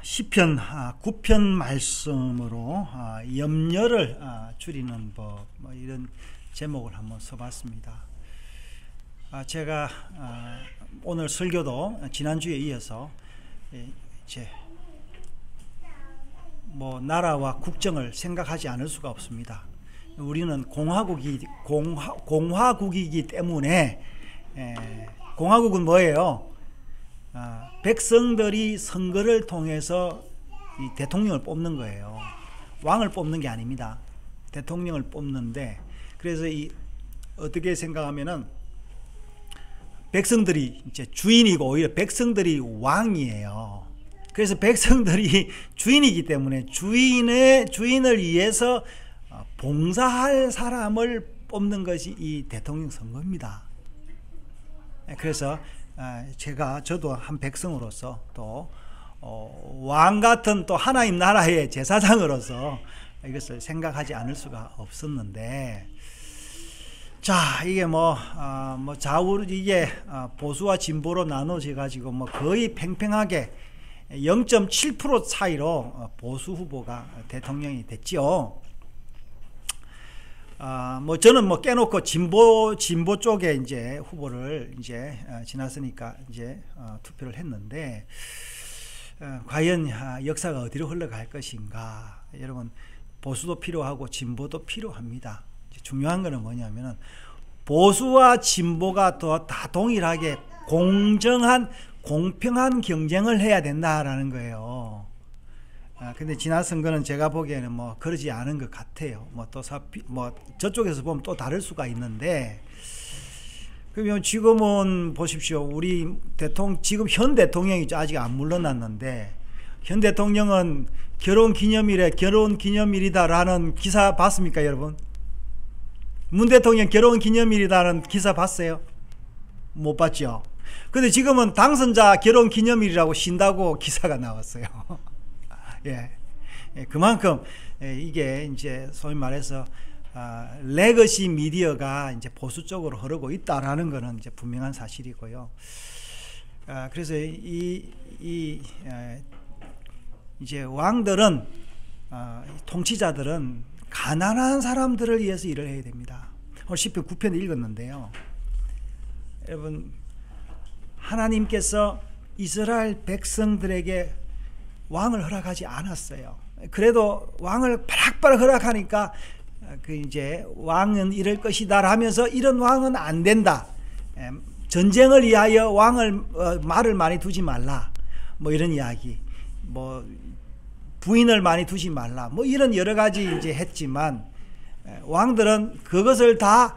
시편 9편 말씀으로 염려를 줄이는 법, 이런 제목을 한번 써봤습니다. 제가 오늘 설교도 지난주에 이어서 이제 나라와 국정을 생각하지 않을 수가 없습니다. 우리는 공화국이기 때문에, 공화국은 뭐예요? 백성들이 선거를 통해서 이 대통령을 뽑는 거예요. 왕을 뽑는 게 아닙니다. 대통령을 뽑는데, 그래서 어떻게 생각하면은 백성들이 이제 주인이고 오히려 백성들이 왕이에요. 그래서 백성들이 주인이기 때문에 주인을 위해서 봉사할 사람을 뽑는 것이 이 대통령 선거입니다. 그래서 저도 한 백성으로서 또 왕 같은 또 하나님 나라의 제사장으로서 이것을 생각하지 않을 수가 없었는데, 자, 이게 좌우로 이게 보수와 진보로 나눠져 가지고 거의 팽팽하게 0.7% 차이로 보수 후보가 대통령이 됐지요. 저는 깨놓고 진보 쪽에 이제 후보를 이제 지났으니까 이제 투표를 했는데, 과연 역사가 어디로 흘러갈 것인가. 여러분, 보수도 필요하고 진보도 필요합니다. 중요한 거는 뭐냐면은 보수와 진보가 다 동일하게 공평한 경쟁을 해야 된다라는 거예요. 근데 지난 선거는 제가 보기에는 그러지 않은 것 같아요. 저쪽에서 보면 또 다를 수가 있는데, 그러면 지금은 보십시오. 우리 지금 현 대통령이 아직 안 물러났는데, 현 대통령은 결혼기념일이다라는 기사 봤습니까, 여러분? 문 대통령 결혼기념일이라는 기사 봤어요? 못 봤죠? 근데 지금은 당선자 결혼기념일이라고 쉰다고 기사가 나왔어요. 예, 그만큼 이게 이제 소위 말해서 레거시 미디어가 이제 보수 쪽으로 흐르고 있다라는 것은 이제 분명한 사실이고요. 그래서 이제 왕들은, 통치자들은 가난한 사람들을 위해서 일을 해야 됩니다. 오늘 시편 9편 읽었는데요. 여러분, 하나님께서 이스라엘 백성들에게 왕을 허락하지 않았어요. 그래도 왕을 바락바락 허락하니까 이제 왕은 이럴 것이다 하면서 이런 왕은 안 된다. 전쟁을 위하여 말을 많이 두지 말라. 이런 이야기. 부인을 많이 두지 말라. 이런 여러 가지 이제 했지만, 왕들은 그것을 다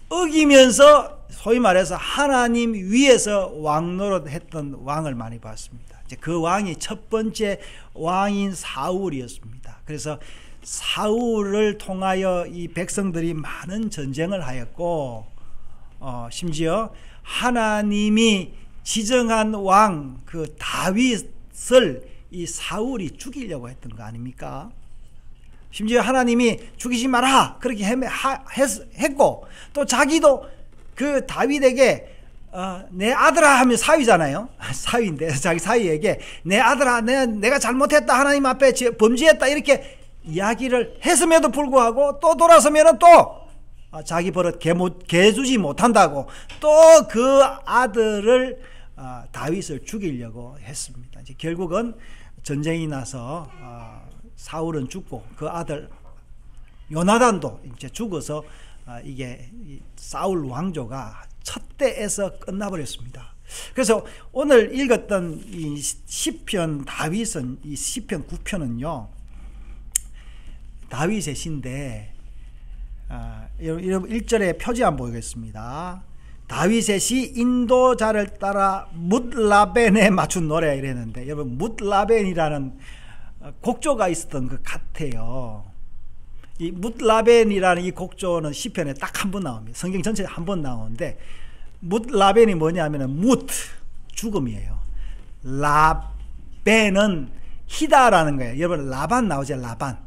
어기면서 소위 말해서 하나님 위에서 왕노릇 했던 왕을 많이 봤습니다. 그 왕이 첫 번째 왕인 사울이었습니다. 그래서 사울을 통하여 이 백성들이 많은 전쟁을 하였고, 심지어 하나님이 지정한 왕 그 다윗을 이 사울이 죽이려고 했던 거 아닙니까? 심지어 하나님이 죽이지 마라 그렇게 했고, 또 자기도 그 다윗에게 내 아들아 하면 사위잖아요. 사위인데 자기 사위에게 내 아들아 내가 잘못했다, 하나님 앞에 범죄했다, 이렇게 이야기를 했음에도 불구하고 또 돌아서면 또 자기 버릇 개주지 못한다고 또 그 아들을 다윗을 죽이려고 했습니다. 이제 결국은 전쟁이 나서 사울은 죽고 그 아들 요나단도 이제 죽어서 이게 사울 왕조가 첫 때에서 끝나버렸습니다. 그래서 오늘 읽었던 이 시편 다윗은, 이 시편 9편은요 다윗의 시인데, 여러분 1절에 표지 한번 보겠습니다. 다윗의 시 인도자를 따라 뭇라벤에 맞춘 노래 이랬는데, 여러분 뭇라벤이라는 곡조가 있었던 것 같아요. 이 뭇라벤이라는 이 곡조는 시편에 딱 한 번 나옵니다. 성경 전체에 한 번 나오는데, 뭇라벤이 뭐냐면은 죽음이에요. 라벤은 희다라는 거예요. 여러분 라반 나오죠? 라반.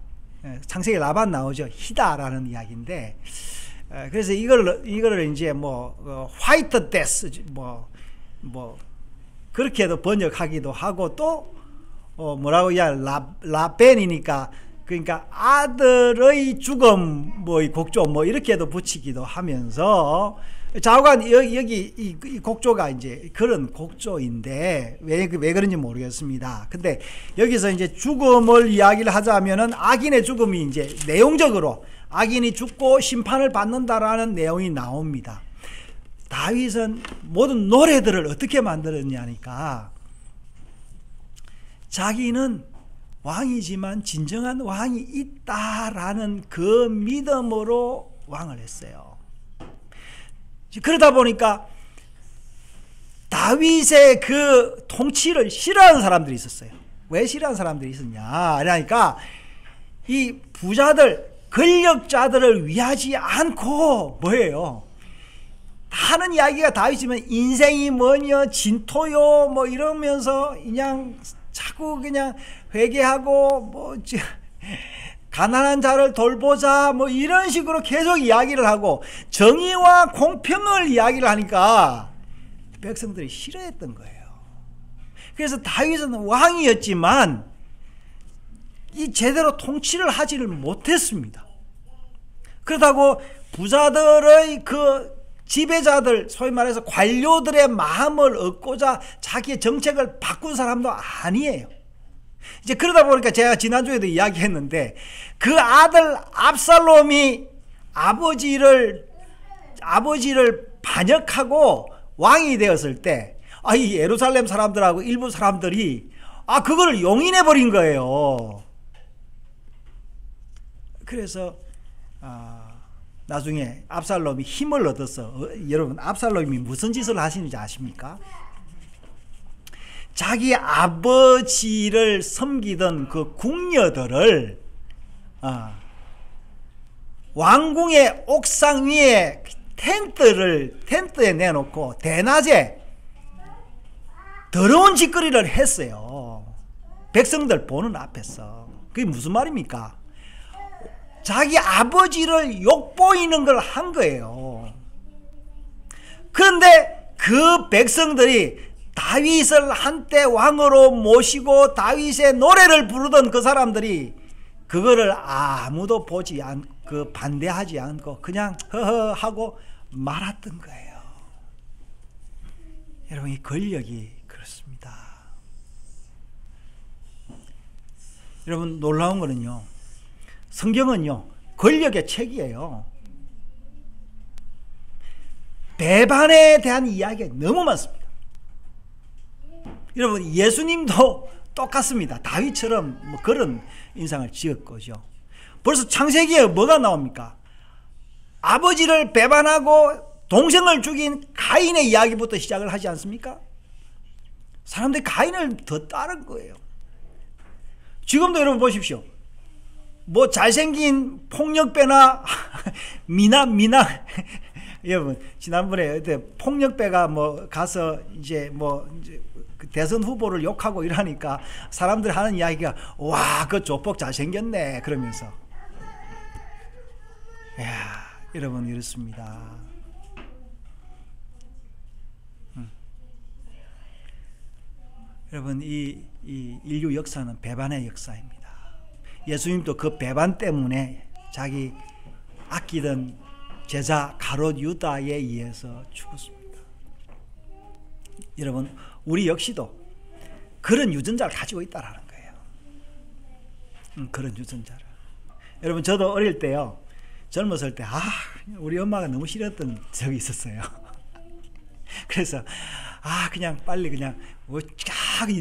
창세기 라반 나오죠? 희다라는 이야기인데, 그래서 이거를 이제 화이트 데스 그렇게도 번역하기도 하고, 또 뭐라고 해야 라벤이니까 그러니까 아들의 죽음 뭐 이 곡조 뭐 이렇게도 붙이기도 하면서 좌우간 여기 이 곡조가 이제 그런 곡조인데 왜 그런지 모르겠습니다. 근데 여기서 이제 죽음을 이야기를 하자면은 악인의 죽음이 이제 내용적으로 악인이 죽고 심판을 받는다라는 내용이 나옵니다. 다윗은 모든 노래들을 어떻게 만들었냐니까 자기는 왕이지만 진정한 왕이 있다라는 그 믿음으로 왕을 했어요. 그러다 보니까 다윗의 그 통치를 싫어하는 사람들이 있었어요. 왜 싫어하는 사람들이 있었냐? 그러니까 이 부자들, 권력자들을 위하지 않고 뭐예요? 하는 이야기가 다윗이면 인생이 뭐냐, 진토요, 뭐 이러면서 그냥 자꾸 그냥 회개하고 뭐 가난한 자를 돌보자 뭐 이런 식으로 계속 이야기를 하고 정의와 공평을 이야기를 하니까 백성들이 싫어했던 거예요. 그래서 다윗은 왕이었지만 이 제대로 통치를 하지를 못했습니다. 그렇다고 부자들의 그 지배자들, 소위 말해서 관료들의 마음을 얻고자 자기의 정책을 바꾼 사람도 아니에요. 이제 그러다 보니까 제가 지난주에도 이야기했는데 그 아들 압살롬이 아버지를 반역하고 왕이 되었을 때 이 예루살렘 사람들하고 일부 사람들이 그거를 용인해 버린 거예요. 그래서 나중에 압살롬이 힘을 얻어서 여러분 압살롬이 무슨 짓을 하시는지 아십니까? 자기 아버지를 섬기던 그 궁녀들을 왕궁의 옥상 위에 텐트에 내놓고 대낮에 더러운 짓거리를 했어요. 백성들 보는 앞에서. 그게 무슨 말입니까? 자기 아버지를 욕보이는 걸 한 거예요. 그런데 그 백성들이 다윗을 한때 왕으로 모시고 다윗의 노래를 부르던 그 사람들이 그거를 아무도 보지 않고 반대하지 않고 그냥 허허 하고 말았던 거예요. 여러분, 이 권력이 그렇습니다. 여러분, 놀라운 거는요, 성경은요 권력의 책이에요. 배반에 대한 이야기가 너무 많습니다. 여러분, 예수님도 똑같습니다. 다윗처럼 뭐 그런 인상을 지었거죠. 벌써 창세기에 뭐가 나옵니까? 아버지를 배반하고 동생을 죽인 가인의 이야기부터 시작을 하지 않습니까? 사람들이 가인을 더 따른 거예요. 지금도 여러분 보십시오. 뭐 잘생긴 폭력배나 미남 여러분, 지난번에 폭력배가 뭐 가서 이제 대선 후보를 욕하고 이러니까 사람들 하는 이야기가 와, 그 조폭 잘생겼네 그러면서. 이야, 여러분, 이렇습니다. 여러분, 이 인류 역사는 배반의 역사입니다. 예수님도 그 배반 때문에 자기 아끼던 제자 가롯 유다에 의해서 죽었습니다. 여러분, 우리 역시도 그런 유전자를 가지고 있다라는 거예요. 그런 유전자를. 여러분, 저도 어릴 때요, 젊었을 때 우리 엄마가 너무 싫었던 적이 있었어요. 그래서 그냥 빨리 그냥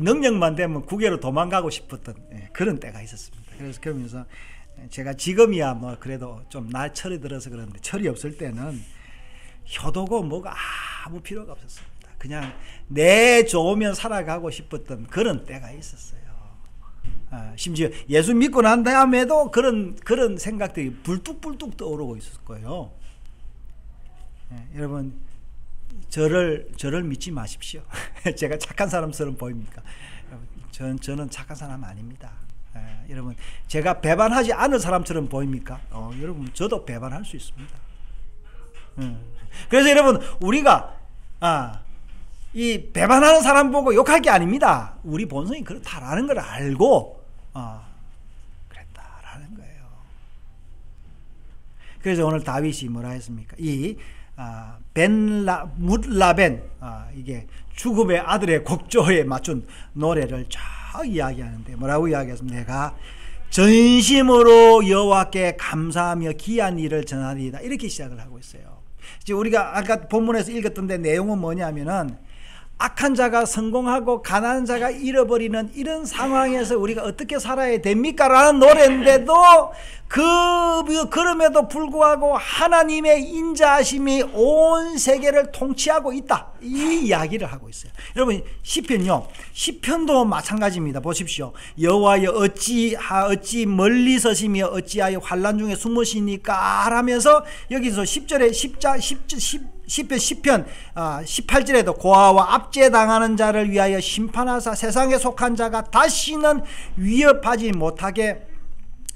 능력만 되면 국외로 도망가고 싶었던 그런 때가 있었습니다. 그래서 그러면서 제가 지금이야 뭐 그래도 좀 철이 들어서 그런데 철이 없을 때는 효도고 뭐가 아무 필요가 없었습니다. 그냥 내 좋으면 살아가고 싶었던 그런 때가 있었어요. 심지어 예수 믿고 난 다음에도 그런 생각들이 불뚝불뚝 떠오르고 있을 거예요. 여러분, 저를 믿지 마십시오. 제가 착한 사람처럼 보입니까? 저는 착한 사람 아닙니다. 여러분, 제가 배반하지 않을 사람처럼 보입니까? 여러분, 저도 배반할 수 있습니다. 그래서 여러분, 우리가 이 배반하는 사람 보고 욕할 게 아닙니다. 우리 본성이 그렇다라는 걸 알고 그랬다라는 거예요. 그래서 오늘 다윗이 뭐라 했습니까? 이 묻라벤 이게 죽음의 아들의 곡조에 맞춘 노래를 쫙 이야기하는데 뭐라고 이야기했습니까? 내가 전심으로 여호와께 감사하며 귀한 일을 전하리이다. 이렇게 시작을 하고 있어요. 이제 우리가 아까 본문에서 읽었던 데 내용은 뭐냐면은 악한 자가 성공하고 가난한 자가 잃어버리는 이런 상황에서 우리가 어떻게 살아야 됩니까? 라는 노래인데도 그럼에도 불구하고 하나님의 인자하심이 온 세계를 통치하고 있다. 이 이야기를 하고 있어요. 여러분 시편요. 시편도 마찬가지입니다. 보십시오. 여호와여 어찌 멀리 서시며 어찌하여 환난 중에 숨으시니까 하면서 여기서 10절에 10편 18절에도 고아와 압제당하는 자를 위하여 심판하사 세상에 속한 자가 다시는 위협하지 못하게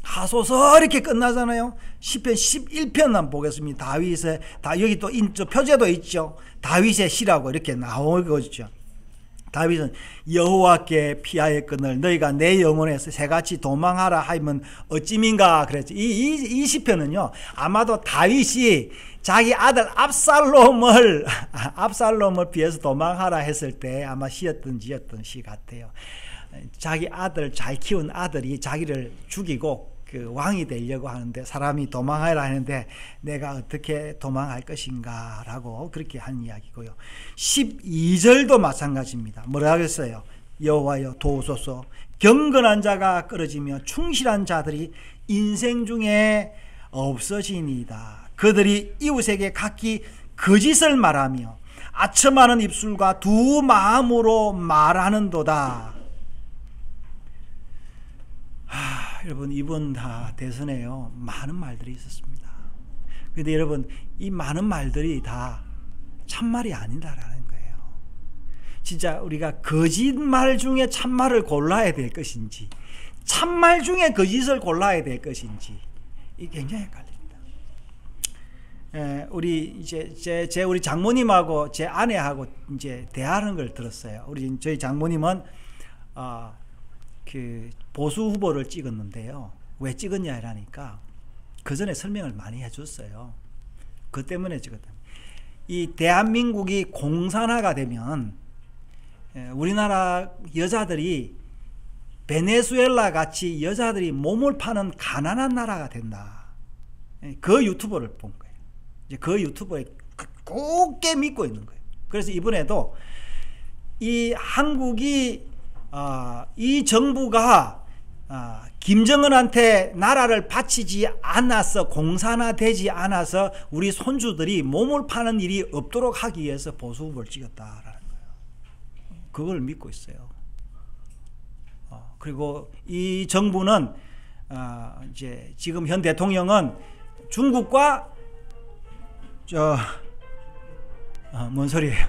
하소서 이렇게 끝나잖아요. 10편 11편 한번 보겠습니다. 다윗의 여기 또 표제도 있죠. 다윗의 시라고 이렇게 나오거든요. 다윗은 여호와께 피하였거늘 너희가 내 영혼에서 새같이 도망하라 하면 어찌민가 그랬죠. 이 시편은요 아마도 다윗이 자기 아들 압살롬을 피해서 도망하라 했을 때 아마 지었던 시 같아요. 자기 아들 잘 키운 아들이 자기를 죽이고 그 왕이 되려고 하는데 사람이 도망하라 하는데 내가 어떻게 도망할 것인가 라고 그렇게 한 이야기고요. 12절도 마찬가지입니다. 뭐라 그랬어요? 여호와여 도우소서 경건한 자가 끊어지며 충실한 자들이 인생 중에 없어지니이다. 그들이 이웃에게 각기 거짓을 말하며 아첨하는 입술과 두 마음으로 말하는도다. 여러분 이번 다 대선에요 많은 말들이 있었습니다. 그런데 여러분 이 많은 말들이 다 참말이 아니다라는 거예요. 진짜 우리가 거짓말 중에 참말을 골라야 될 것인지 참말 중에 거짓을 골라야 될 것인지 이게 굉장히 헷갈립니다. 우리 이제 우리 장모님하고 제 아내하고 이제 대화하는 걸 들었어요. 저희 장모님은 그 보수 후보를 찍었는데요. 왜 찍었냐 이러니까 그 전에 설명을 많이 해줬어요. 그 때문에 찍었다. 이 대한민국이 공산화가 되면 우리나라 여자들이 베네수엘라 같이 여자들이 몸을 파는 가난한 나라가 된다. 그 유튜버를 본 거예요. 이제 그 유튜버에 굳게 믿고 있는 거예요. 그래서 이번에도 이 한국이 이 정부가 김정은한테 나라를 바치지 않아서 공산화되지 않아서 우리 손주들이 몸을 파는 일이 없도록 하기 위해서 보수 후보를 찍었다라는 거예요. 그걸 믿고 있어요. 그리고 이 정부는 이제 지금 현 대통령은 중국과 뭔 소리예요?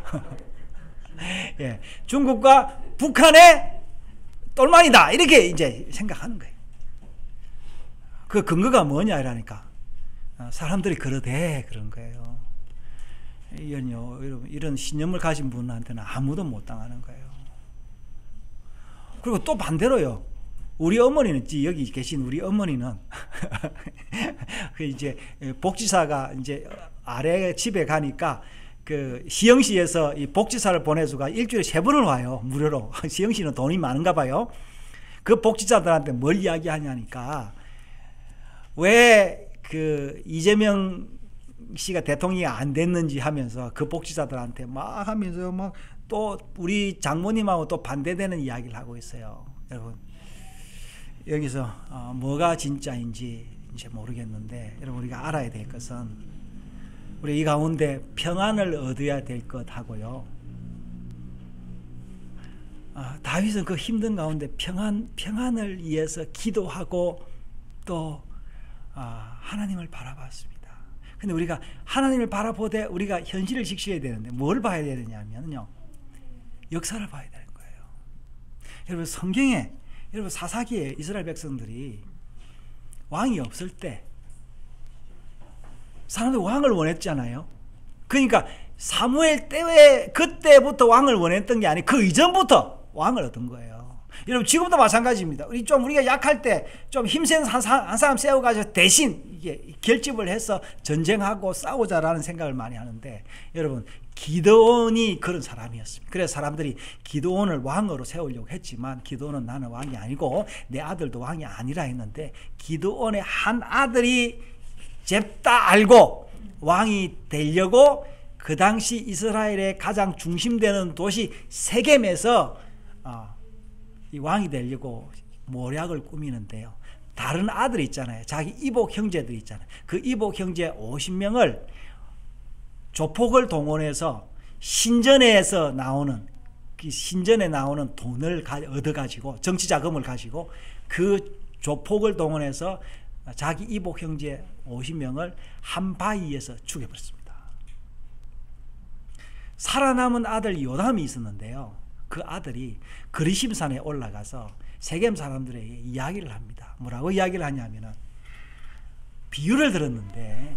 예, 중국과 북한의 똘만이다 이렇게 이제 생각하는 거예요. 그 근거가 뭐냐 이러니까 사람들이 그러대 그런 거예요. 이런 신념을 가진 분한테는 아무도 못 당하는 거예요. 그리고 또 반대로요. 우리 어머니는 여기 계신 우리 어머니는 그 이제 복지사가 이제 아래 집에 가니까 그 시흥시에서 이 복지사를 보내주가 일주일에 3번을 와요. 무료로. 시흥시는 돈이 많은가 봐요. 그 복지자들한테 뭘 이야기하냐니까 왜 그 이재명 씨가 대통령이 안 됐는지 하면서 그 복지자들한테 막 하면서 막 또 우리 장모님하고 또 반대되는 이야기를 하고 있어요. 여러분 여기서 뭐가 진짜인지 이제 모르겠는데 여러분 우리가 알아야 될 것은 우리 이 가운데 평안을 얻어야 될 것 하고요. 다윗은 그 힘든 가운데 평안을 위해서 기도하고 또 하나님을 바라봤습니다. 근데 우리가 하나님을 바라보되 우리가 현실을 직시해야 되는데 뭘 봐야 되느냐면요. 역사를 봐야 되는 거예요. 여러분 성경에 여러분 사사기에 이스라엘 백성들이 왕이 없을 때 사람들이 왕을 원했잖아요. 그러니까 사무엘 때에 그때부터 왕을 원했던 게 아니고 그 이전부터 왕을 얻은 거예요. 여러분 지금도 마찬가지입니다. 우리가 약할 때 좀 힘센 한 사람 세워가지고 대신 이게 결집을 해서 전쟁하고 싸우자라는 생각을 많이 하는데, 여러분 기드온이 그런 사람이었습니다. 그래서 사람들이 기드온을 왕으로 세우려고 했지만 기드온은 나는 왕이 아니고 내 아들도 왕이 아니라 했는데, 기드온의 한 아들이 잽다 알고 왕이 되려고 그 당시 이스라엘의 가장 중심되는 도시 세겜에서 이 왕이 되려고 모략을 꾸미는데요. 다른 아들이 있잖아요. 자기 이복 형제들이 있잖아요. 그 이복 형제 50명을 조폭을 동원해서 신전에서 나오는 돈을 얻어가지고, 정치 자금을 가지고 그 조폭을 동원해서 자기 이복 형제 50명을 한 바위에서 죽여버렸습니다. 살아남은 아들 요담이 있었는데요. 그 아들이 그리심산에 올라가서 세겜 사람들에게 이야기를 합니다. 뭐라고 이야기를 하냐면은, 비유를 들었는데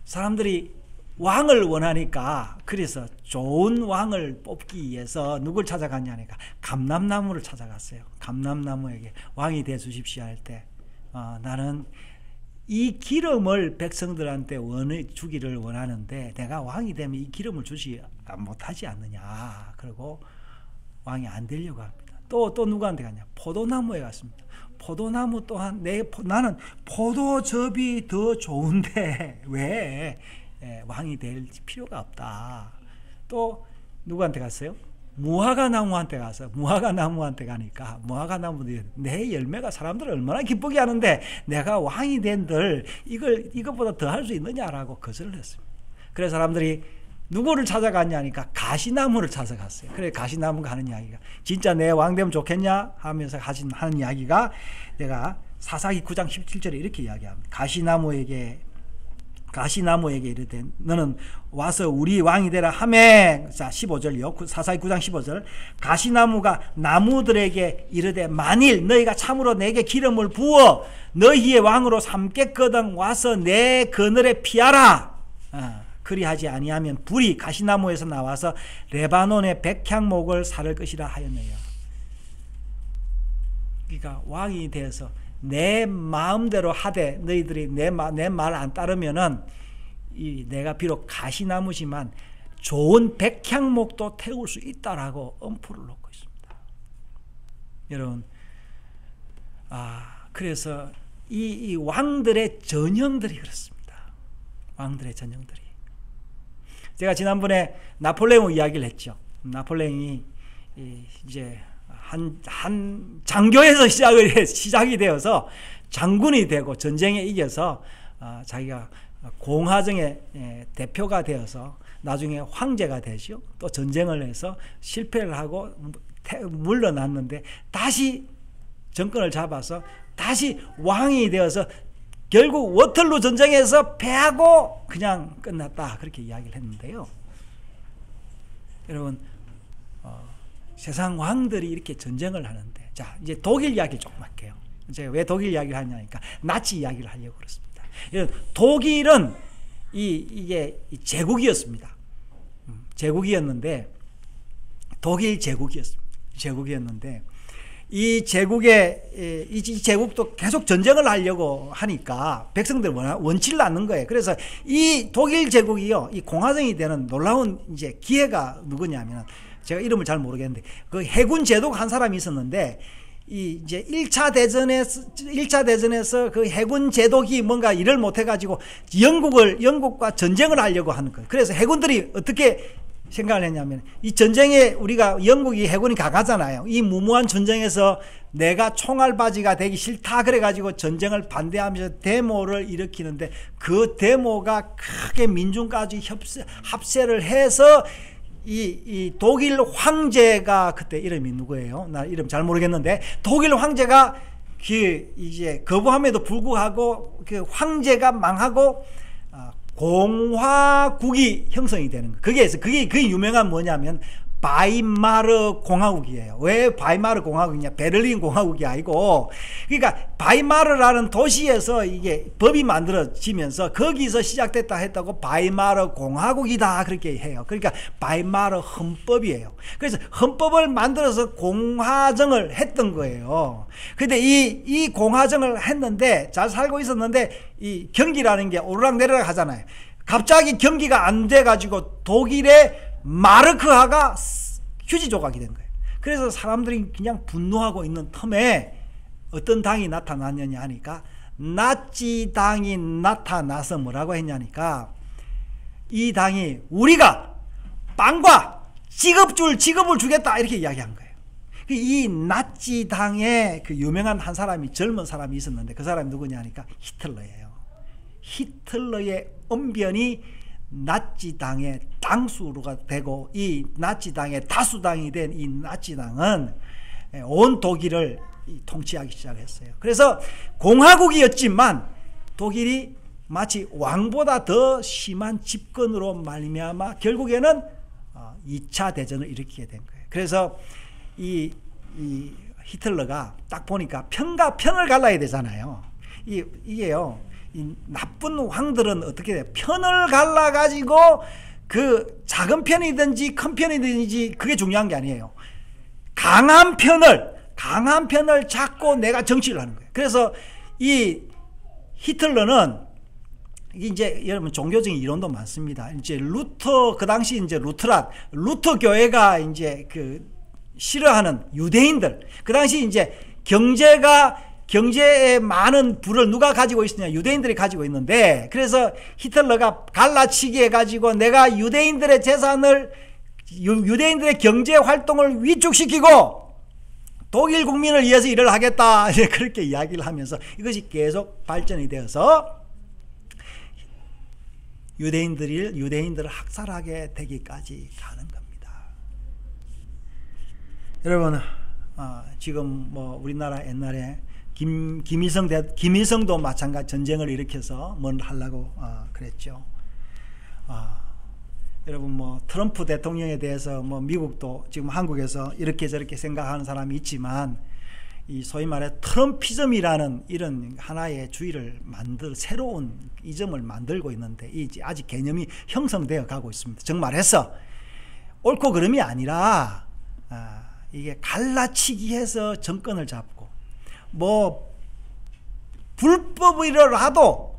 사람들이 왕을 원하니까, 그래서 좋은 왕을 뽑기 위해서 누굴 찾아갔냐니까 감람나무를 찾아갔어요. 감람나무에게 왕이 돼 주십시오 할 때, 나는 이 기름을 백성들한테 주기를 원하는데 내가 왕이 되면 이 기름을 주지 못하지 않느냐. 그리고 왕이 안 되려고 합니다. 또 누구한테 갔냐? 포도나무에 갔습니다. 포도나무 또한 나는 포도즙이 더 좋은데 왜 왕이 될 필요가 없다. 또 누구한테 갔어요? 무화과나무한테 가서, 무화과나무한테 가니까 무화과나무들이 내 열매가 사람들을 얼마나 기쁘게 하는데 내가 왕이 된들 이것보다 더 할 수 있느냐라고 거절을 했습니다. 그래서 사람들이 누구를 찾아갔냐니까 가시나무를 찾아갔어요. 그래 가시나무가 하는 이야기가, 진짜 내 왕 되면 좋겠냐 하면서 하는 이야기가, 내가 사사기 9장 17절에 이렇게 이야기합니다. 가시나무에게 이르되 너는 와서 우리 왕이 되라 하매. 자 15절이요. 사사기 9장 15절. 가시나무가 나무들에게 이르되 만일 너희가 참으로 내게 기름을 부어 너희의 왕으로 삼겠거든 와서 내 그늘에 피하라. 그리하지 아니하면 불이 가시나무에서 나와서 레바논의 백향목을 사를 것이라 하였네요. 그러니까 왕이 되어서 내 마음대로 하되 너희들이 내 말 안 따르면은 내가 비록 가시나무지만 좋은 백향목도 태울 수 있다라고 엄포를 놓고 있습니다. 여러분, 그래서 이 왕들의 전형들이 그렇습니다. 왕들의 전형들이. 제가 지난번에 나폴레옹 이야기를 했죠. 나폴레옹이 이제 한 장교에서 시작이 되어서 장군이 되고 전쟁에 이겨서 자기가 공화정의 대표가 되어서 나중에 황제가 되죠. 또 전쟁을 해서 실패를 하고 물러났는데 다시 정권을 잡아서 다시 왕이 되어서 결국 워털루 전쟁에서 패하고 그냥 끝났다, 그렇게 이야기를 했는데요. 여러분, 세상 왕들이 이렇게 전쟁을 하는데, 자 이제 독일 이야기를 조금 할게요. 제가 왜 독일 이야기를 하냐니까 나치 이야기를 하려고 그렇습니다. 독일은 이게 제국이었습니다. 제국이었는데, 독일 제국이었는데 이 제국도 계속 전쟁을 하려고 하니까 백성들 원치를 않는 거예요. 그래서 이 독일 제국이요, 이 공화정이 되는 놀라운 이제 기회가 누구냐면, 제가 이름을 잘 모르겠는데 그 해군 제독 한 사람이 있었는데, 이제 1차 대전에서 그 해군 제독이 뭔가 일을 못 해가지고 영국과 전쟁을 하려고 하는 거예요. 그래서 해군들이 어떻게 생각을 했냐면, 이 전쟁에 우리가 영국이 해군이 강하잖아요. 이 무모한 전쟁에서 내가 총알바지가 되기 싫다 그래가지고 전쟁을 반대하면서 데모를 일으키는데, 그 데모가 크게 민중까지 합세를 해서 이 독일 황제가, 그때 이름이 누구예요? 나 이름 잘 모르겠는데, 독일 황제가 이제 거부함에도 불구하고 그 황제가 망하고 공화국이 형성이 되는 거예요. 그게 유명한 뭐냐면 바이마르 공화국이에요. 왜 바이마르 공화국이냐? 베를린 공화국이 아니고, 그러니까 바이마르라는 도시에서 이게 법이 만들어지면서 거기서 시작됐다 했다고 바이마르 공화국이다 그렇게 해요. 그러니까 바이마르 헌법이에요. 그래서 헌법을 만들어서 공화정을 했던 거예요. 근데 이 공화정을 했는데 잘 살고 있었는데 이 경기라는 게 오르락내리락 하잖아요. 갑자기 경기가 안 돼가지고 독일의 마르크하가 휴지 조각이 된 거예요. 그래서 사람들이 그냥 분노하고 있는 틈에 어떤 당이 나타났느냐 하니까 나치당이 나타나서 뭐라고 했냐니까 이 당이 우리가 빵과 직업을 주겠다 이렇게 이야기한 거예요. 이 나치당의 그 유명한 한 사람이 젊은 사람이 있었는데 그 사람이 누구냐 하니까 히틀러예요. 히틀러의 언변이 나치당의 당수가 되고 이 나치당의 다수당이 된 이 나치당은 온 독일을 통치하기 시작했어요. 그래서 공화국이었지만 독일이 마치 왕보다 더 심한 집권으로 말미암아 결국에는 2차 대전을 일으키게 된 거예요. 그래서 이 히틀러가 딱 보니까 편과 편을 갈라야 되잖아요. 이게요. 이 나쁜 왕들은 어떻게 돼요? 편을 갈라가지고 그 작은 편이든지 큰 편이든지 그게 중요한 게 아니에요. 강한 편을 잡고 내가 정치를 하는 거예요. 그래서 이 히틀러는 이제 여러분 종교적인 이론도 많습니다. 이제 그 당시 이제 루터 교회가 이제 그 싫어하는 유대인들, 그 당시 이제 경제에 많은 부를 누가 가지고 있느냐? 유대인들이 가지고 있는데, 그래서 히틀러가 갈라치기 해가지고 내가 유대인들의 재산을, 유대인들의 경제 활동을 위축시키고 독일 국민을 위해서 일을 하겠다. 그렇게 이야기를 하면서 이것이 계속 발전이 되어서 유대인들을 학살하게 되기까지 가는 겁니다. 여러분, 지금 뭐 우리나라 옛날에 김일성도 마찬가지 전쟁을 일으켜서 뭘 하려고 그랬죠. 여러분 뭐 트럼프 대통령에 대해서 뭐 미국도 지금 한국에서 이렇게 저렇게 생각하는 사람이 있지만 이 소위 말해 트럼피즘이라는 이런 하나의 주의를 새로운 이점을 만들고 있는데 아직 개념이 형성되어 가고 있습니다. 정말해서 옳고 그름이 아니라 이게 갈라치기해서 정권을 잡고 뭐 불법이라도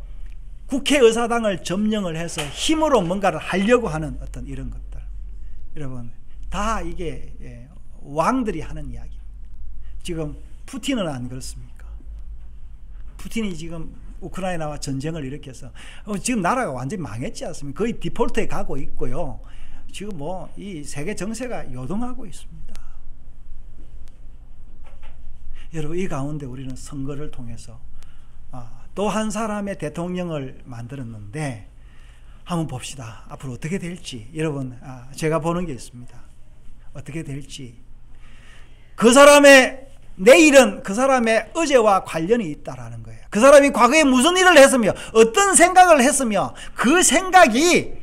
국회의사당을 점령을 해서 힘으로 뭔가를 하려고 하는 어떤 이런 것들, 여러분 다 이게 왕들이 하는 이야기입니다. 지금 푸틴은 안 그렇습니까? 푸틴이 지금 우크라이나와 전쟁을 일으켜서 지금 나라가 완전히 망했지 않습니까? 거의 디폴트에 가고 있고요. 지금 뭐 이 세계 정세가 요동하고 있습니다. 여러분 이 가운데 우리는 선거를 통해서 또 한 사람의 대통령을 만들었는데 한번 봅시다. 앞으로 어떻게 될지. 여러분 제가 보는 게 있습니다. 어떻게 될지. 그 사람의 내일은 그 사람의 어제와 관련이 있다라는 거예요. 그 사람이 과거에 무슨 일을 했으며 어떤 생각을 했으며 그 생각이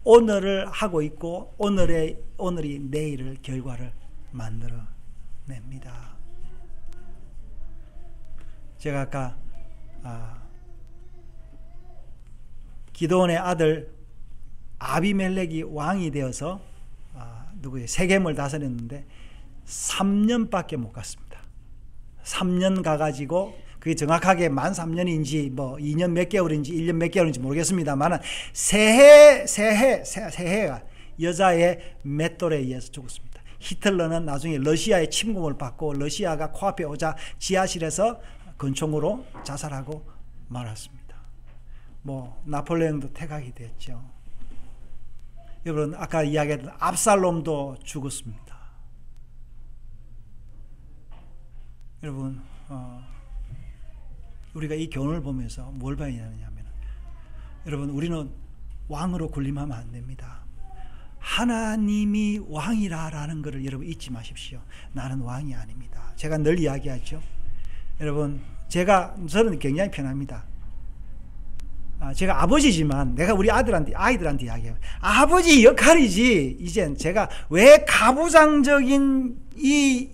오늘을 하고 있고 오늘이 내일을 결과를 만들어냅니다. 제가 아까 기드온의 아들 아비멜렉이 왕이 되어서 세겜을 다스렸는데 3년밖에 못 갔습니다. 3년 가가지고 그게 정확하게 만 3년인지 뭐 2년 몇 개월인지 1년 몇 개월인지 모르겠습니다만 세해가 여자의 맷돌에 의해서 죽었습니다. 히틀러는 나중에 러시아의 침공을 받고 러시아가 코앞에 오자 지하실에서 권총으로 자살하고 말았습니다. 뭐 나폴레옹도 퇴각이 됐죠. 여러분 아까 이야기했던 압살롬도 죽었습니다. 여러분 우리가 이 교훈을 보면서 뭘 봐야 되느냐면 여러분 우리는 왕으로 군림하면 안 됩니다. 하나님이 왕이라는 것을 여러분 잊지 마십시오. 나는 왕이 아닙니다. 제가 늘 이야기하죠. 여러분 저는 굉장히 편합니다. 제가 아버지지만 내가 우리 아이들한테 이야기해요. 아버지 역할이지. 이젠 제가 왜 가부장적인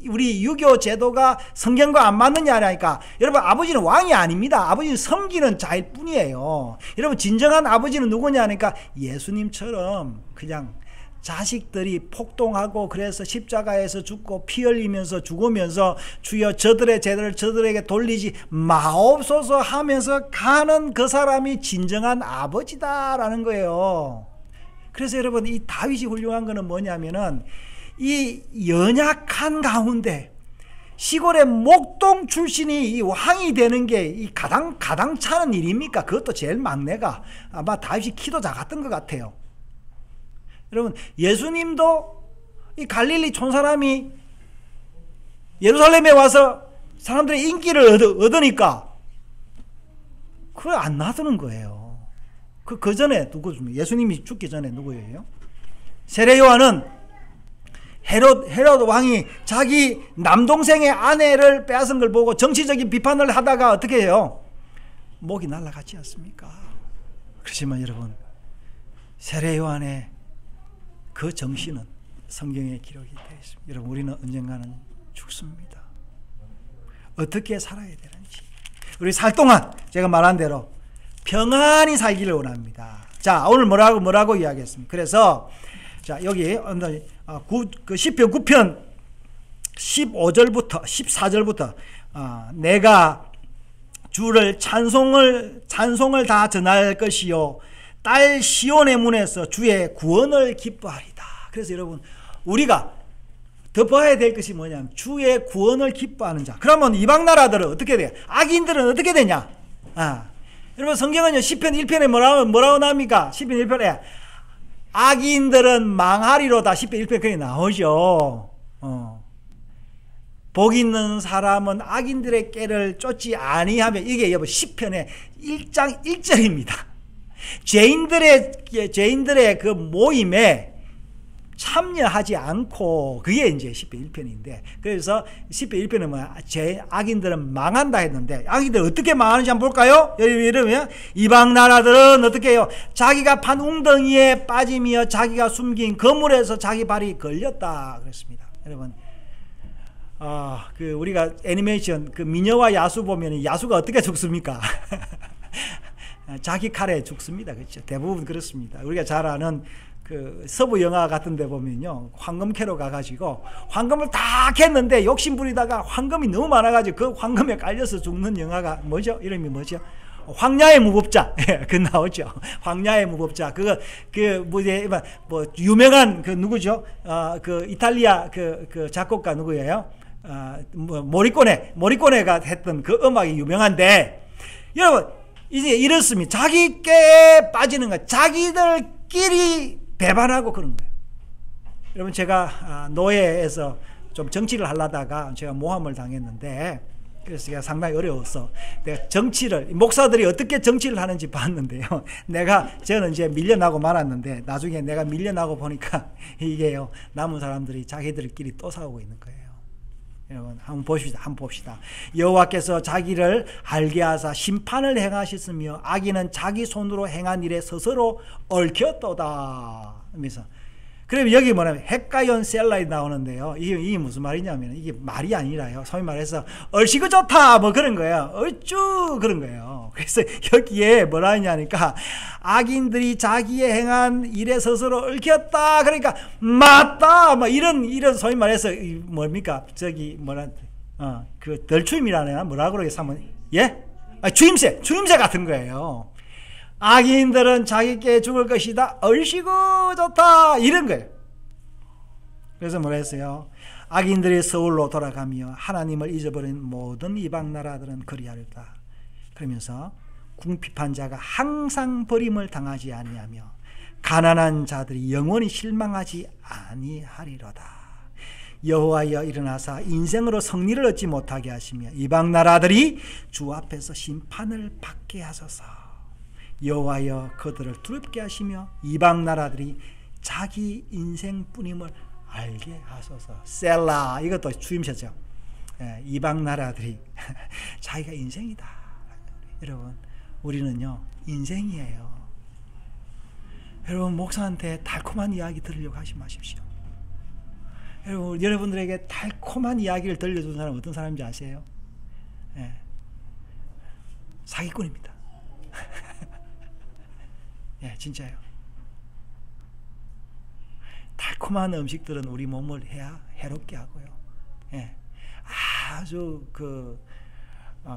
우리 유교 제도가 성경과 안 맞느냐니까. 여러분, 아버지는 왕이 아닙니다. 아버지는 섬기는 자일 뿐이에요. 여러분, 진정한 아버지는 누구냐니까 예수님처럼 그냥 자식들이 폭동하고 그래서 십자가에서 죽고 피 흘리면서 죽으면서 주여 저들의 죄를 저들에게 돌리지 마옵소서 하면서 가는 그 사람이 진정한 아버지다라는 거예요. 그래서 여러분, 이 다윗이 훌륭한 거는 뭐냐면은 이 연약한 가운데 시골의 목동 출신이 이 왕이 되는 게 이 가당찮은 일입니까? 그것도 제일 막내가 아마 다윗이 키도 작았던 것 같아요. 여러분, 예수님도 이 갈릴리 촌사람이 예루살렘에 와서 사람들의 인기를 얻으니까 그걸 안 놔두는 거예요. 그 전에 누구십니까? 예수님이 죽기 전에 누구예요? 세례 요한은 헤롯 왕이 자기 남동생의 아내를 빼앗은 걸 보고 정치적인 비판을 하다가 어떻게 해요? 목이 날아갔지 않습니까? 그렇지만 여러분, 세례 요한의 그 정신은 성경에 기록이 되어 있습니다. 여러분, 우리는 언젠가는 죽습니다. 어떻게 살아야 되는지 우리 살 동안 제가 말한 대로 평안히 살기를 원합니다. 자, 오늘 뭐라고 이야기했습니까? 그래서 자, 여기 그 시편 9편 15절부터 14절부터 내가 주를 찬송을 다 전할 것이요 딸 시온의 문에서 주의 구원을 기뻐하리다. 그래서 여러분, 우리가 더 봐야 될 것이 뭐냐면 주의 구원을 기뻐하는 자. 그러면 이방 나라들은 어떻게 돼요? 악인들은 어떻게 되냐? 여러분, 성경은요 시편 1편에 뭐라고 나옵니까? 시편 1편에 악인들은 망하리로다. 시편 1편에 그게 나오죠. 복 있는 사람은 악인들의 꾀를 쫓지 아니하며, 이게 여러분 시편의 1장 1절입니다. 죄인들의 그 모임에 참여하지 않고, 그게 이제 시편 1편인데, 그래서 시편 1편은 뭐야? 악인들은 망한다 했는데, 악인들 어떻게 망하는지 한번 볼까요? 여러분, 이방 나라들은 어떻게 해요? 자기가 판 웅덩이에 빠지며 자기가 숨긴 거물에서 자기 발이 걸렸다 그랬습니다. 여러분, 우리가 애니메이션 그 미녀와 야수 보면 야수가 어떻게 죽습니까? 자기 칼에 죽습니다. 그렇죠? 대부분 그렇습니다. 우리가 잘 아는 그 서부 영화 같은 데 보면요, 황금 캐러 가가지고 황금을 다 캤는데 욕심 부리다가 황금이 너무 많아가지고 그 황금에 깔려서 죽는 영화가 뭐죠? 이름이 뭐죠? 황야의 무법자. 그 나오죠. 황야의 무법자. 뭐 유명한 그 누구죠? 그 이탈리아 그 작곡가 누구예요? 모리꼬네가 했던 그 음악이 유명한데, 여러분, 이제 이렇습니다. 자기 꾀에 빠지는 거, 자기들끼리 배반하고 그런 거예요. 여러분, 제가 노예에서 좀 정치를 하려다가 제가 모함을 당했는데, 그래서 제가 상당히 어려웠어. 내가 목사들이 어떻게 정치를 하는지 봤는데요. 저는 이제 밀려나고 말았는데, 나중에 내가 밀려나고 보니까 이게요, 남은 사람들이 자기들끼리 또 싸우고 있는 거예요. 여러분, 한번 봅시다. 여호와께서 자기를 알게 하사 심판을 행하셨으며 악인은 자기 손으로 행한 일에 스스로 얽혔도다. 그래서 그럼 여기 뭐냐면 헷가연 셀라이 나오는데요. 이게 무슨 말이냐면, 이게 말이 아니라요. 소위 말해서 얼씨구 좋다 뭐 그런 거예요. 얼쭈 그런 거예요. 그래서 여기에 뭐라 하냐니까, 악인들이 자기의 행한 일에 스스로 얽혔다. 그러니까 맞다. 뭐 이런 소위 말해서 뭡니까? 그 덜추임이라나 뭐라 그러겠어? 예? 주임새 같은 거예요. 악인들은 자기께 죽을 것이다. 얼씨구 좋다. 이런 거예요. 그래서 뭐라 했어요? 악인들이 서울로 돌아가며 하나님을 잊어버린 모든 이방 나라들은 그리하리다. 그러면서 궁핍한 자가 항상 버림을 당하지 아니하며 가난한 자들이 영원히 실망하지 아니하리로다. 여호와여 일어나사 인생으로 승리를 얻지 못하게 하시며 이방 나라들이 주 앞에서 심판을 받게 하소서. 여호와여 그들을 두렵게 하시며 이방 나라들이 자기 인생뿐임을 알게 하소서. 셀라, 이것도 주임새죠. 이방 나라들이 자기가 인생이다. 여러분, 우리는요, 인생이에요. 여러분, 목사한테 달콤한 이야기 들으려고 하지 마십시오. 여러분, 여러분들에게 달콤한 이야기를 들려준 사람 어떤 사람인지 아세요? 예. 사기꾼입니다. 예, 진짜요. 달콤한 음식들은 우리 몸을 해롭게 하고요. 예. 아주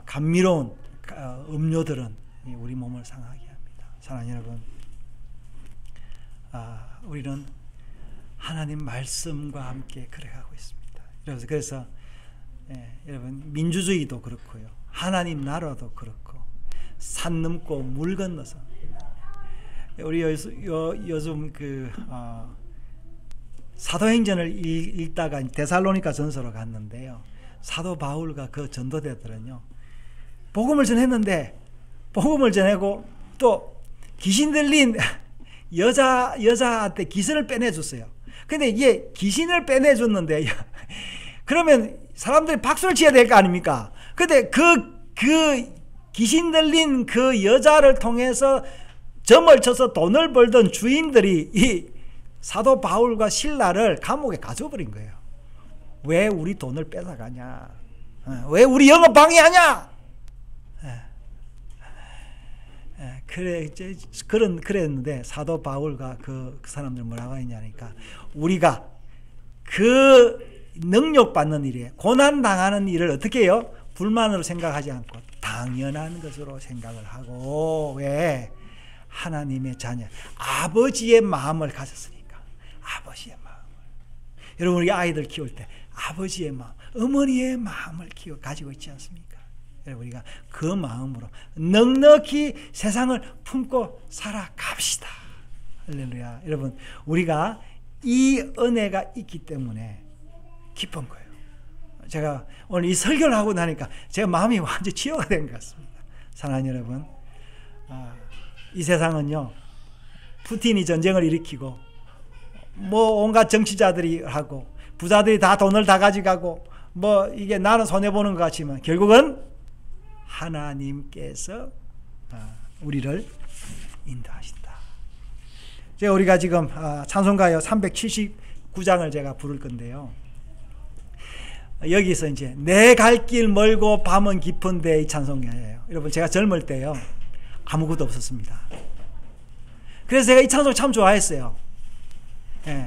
감미로운 음료들은 우리 몸을 상하게 합니다. 사랑하는 여러분, 우리는 하나님 말씀과 함께 그래가고 있습니다. 그래서 여러분, 민주주의도 그렇고요, 하나님 나라도 그렇고, 산 넘고 물 건너서, 우리 요즘 사도행전을 읽다가 데살로니가 전서로 갔는데요, 사도 바울과 그 전도대들은요, 복음을 전했는데, 복음을 전하고 또 귀신 들린 여자한테 귀신을 빼내줬어요. 근데 이게 귀신을 빼내줬는데, 그러면 사람들이 박수를 쳐야 될 거 아닙니까? 근데 그 귀신 들린 그 여자를 통해서 점을 쳐서 돈을 벌던 주인들이 이 사도 바울과 실라를 감옥에 가져버린 거예요. 왜 우리 돈을 뺏어가냐? 왜 우리 영업 방해하냐? 그랬는데 사도 바울과 그 사람들 뭐라고 했냐니까, 우리가 그 능력받는 일에 고난당하는 일을 어떻게 해요? 불만으로 생각하지 않고 당연한 것으로 생각을 하고, 왜? 하나님의 자녀, 아버지의 마음을 가졌으니까. 아버지의 마음을. 여러분, 우리 아이들 키울 때 아버지의 마음, 어머니의 마음을 가지고 있지 않습니까? 여러분, 우리가 그 마음으로 넉넉히 세상을 품고 살아갑시다. 할렐루야. 여러분, 우리가 이 은혜가 있기 때문에 기쁜 거예요. 제가 오늘 이 설교를 하고 나니까 제가 마음이 완전 치유가 된 것 같습니다. 사랑하는 여러분, 이 세상은요, 푸틴이 전쟁을 일으키고 뭐 온갖 정치자들이 하고 부자들이 다 돈을 다 가져가고, 뭐 이게 나는 손해보는 것 같지만 결국은 하나님께서 우리를 인도하신다. 우리가 지금 찬송가요 379장을 제가 부를 건데요, 여기서 이제 내 갈 길 멀고 밤은 깊은데 이 찬송가예요. 여러분, 제가 젊을 때요 아무것도 없었습니다. 그래서 제가 이 찬송 참 좋아했어요.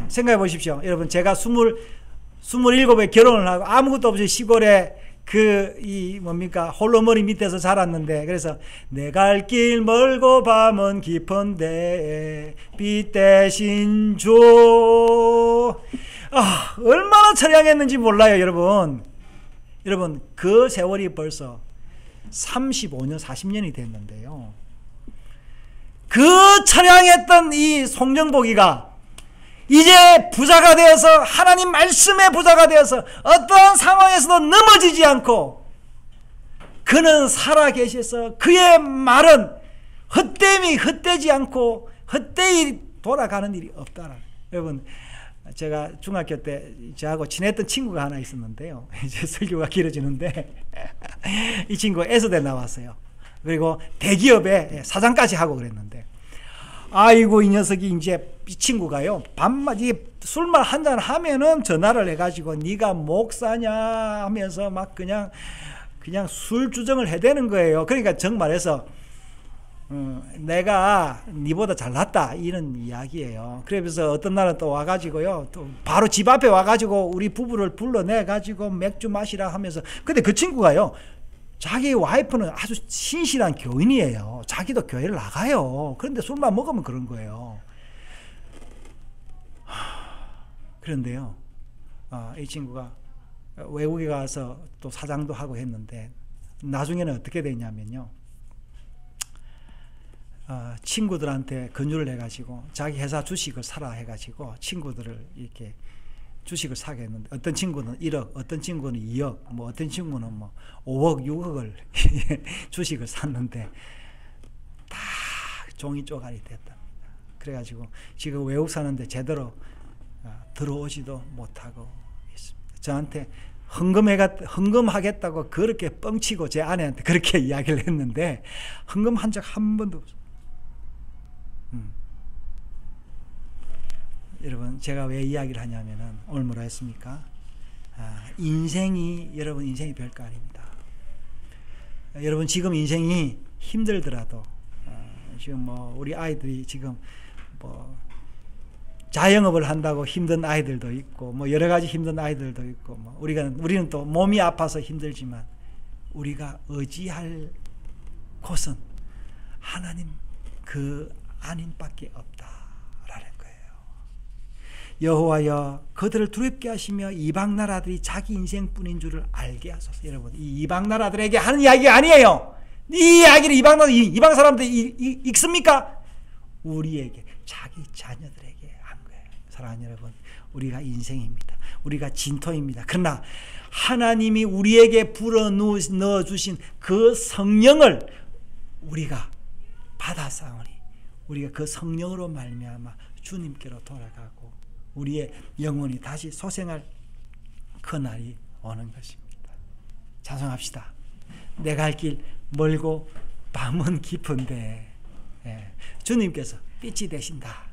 생각해 보십시오. 여러분, 제가 27에 결혼을 하고 아무것도 없이 시골에 홀로머리 밑에서 자랐는데, 그래서 내 갈 길 멀고 밤은 깊은데 빛 대신 주. 얼마나 처량했는지 몰라요, 여러분. 여러분, 그 세월이 벌써 35년, 40년이 됐는데요, 그 처량했던 이 송정복이가 이제 부자가 되어서, 하나님 말씀의 부자가 되어서 어떤 상황에서도 넘어지지 않고, 그는 살아계셔서 그의 말은 헛되지 않고 헛되이 돌아가는 일이 없다는. 여러분, 제가 중학교 때 저하고 친했던 친구가 하나 있었는데요, 이제 설교가 길어지는데 이 친구가 에서대 나왔어요. 그리고 대기업에 사장까지 하고 그랬는데, 아이고, 이 녀석이 이제 이 친구가요, 밤마다 술만 한잔 하면은 전화를 해가지고 네가 목사냐 하면서 막 그냥 술 주정을 해대는 거예요. 그러니까 정말해서 내가 니보다 잘났다 이런 이야기예요. 그래서 어떤 날은 또 와가지고요, 또 바로 집 앞에 와가지고 우리 부부를 불러내가지고 맥주 마시라 하면서, 근데 그 친구가요, 자기 와이프는 아주 신실한 교인이에요. 자기도 교회를 나가요. 그런데 술만 먹으면 그런 거예요. 그런데요, 이 친구가 외국에 가서 또 사장도 하고 했는데, 나중에는 어떻게 됐냐면요, 친구들한테 권유를 해가지고 자기 회사 주식을 사라 해가지고 친구들을 이렇게 주식을 사게 했는데, 어떤 친구는 1억, 어떤 친구는 2억, 뭐 어떤 친구는 뭐 5억, 6억을 주식을 샀는데 다 종이 쪼가리 됐답니다. 그래가지고 지금 외국 사는데 제대로 들어오지도 못하고 있습니다. 저한테 헌금하겠다고 그렇게 뻥치고 제 아내한테 그렇게 이야기를 했는데 헌금한 적 한 번도 없어요. 여러분 제가 왜 이야기를 하냐면은 오늘 뭐라 했습니까? 여러분 인생이 별거 아닙니다. 여러분 지금 인생이 힘들더라도 지금 뭐 우리 아이들이 지금 뭐 자영업을 한다고 힘든 아이들도 있고 뭐 여러 가지 힘든 아이들도 있고 뭐 우리는 또 몸이 아파서 힘들지만 우리가 의지할 곳은 하나님 그 안인밖에 없다라는 거예요. 여호와여 그들을 두렵게 하시며 이방 나라들이 자기 인생뿐인 줄을 알게 하소서. 여러분 이 이방 나라들에게 하는 이야기가 아니에요. 이 이야기를 이방 사람들이 읽습니까? 우리에게 자기 자녀들에게 한 거예요. 사랑하는 여러분 우리가 인생입니다. 우리가 진토입니다. 그러나 하나님이 우리에게 불어넣어주신 그 성령을 우리가 받아싸우니 우리가 그 성령으로 말미암아 주님께로 돌아가고 우리의 영혼이 다시 소생할 그날이 오는 것입니다. 찬송합시다. 내가 갈 길 멀고 밤은 깊은데 주님께서 빛이 되신다.